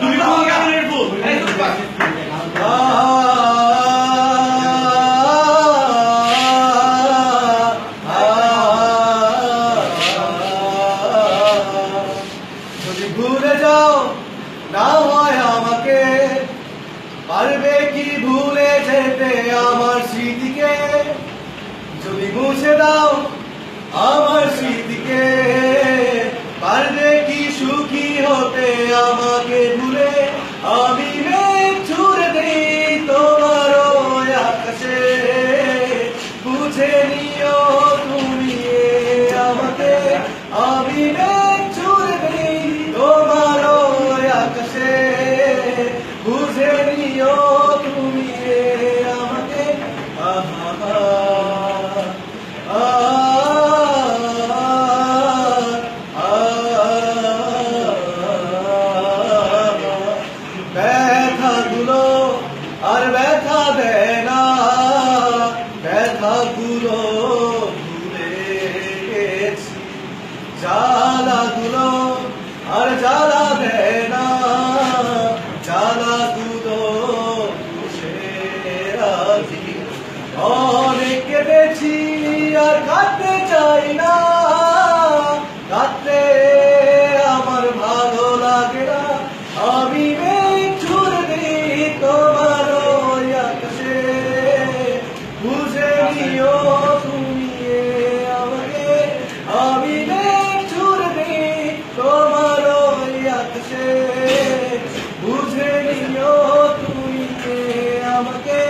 তুমি কোন কারণের ফুল এই তো যদি ভুলে যাও না হয় আমাকে, পারবে কি ভুলে যেতে আমার স্মৃতিকে? যদি মুছে দাও আমার স্মৃতিকে, পারবে কি সুখী হতে আমাকে ভুলে? আমি মেঘ ছুড়ে দেই তোমার ওই আকাশে, বুঝে নিও তুমি আমাকে। আমি মেঘ ছুড়ে দেই তোমার ওই আকাশে, বুঝে নিও তুমি আমাকে। ব্যথাগুলো আর ব্যথা দেয় না, ব্যথাগুলো ভুলে গেছি। জ্বালাগুলো আর জ্বালা দেয় না, জ্বালাগুলো মুছে রাখি। অনেক কেঁদেছি আর কাঁদতে চাই না, কাঁদতে আমার ভালো লাগে না। আমি মেঘ ছুড়ে দিই তোমার ওই আকাশে, বুঝে নিও তুমি আমাকে। আমি মেঘ ছুড়ে দিই তোমার ওই আকাশে, বুঝে নিও তুমি আমাকে।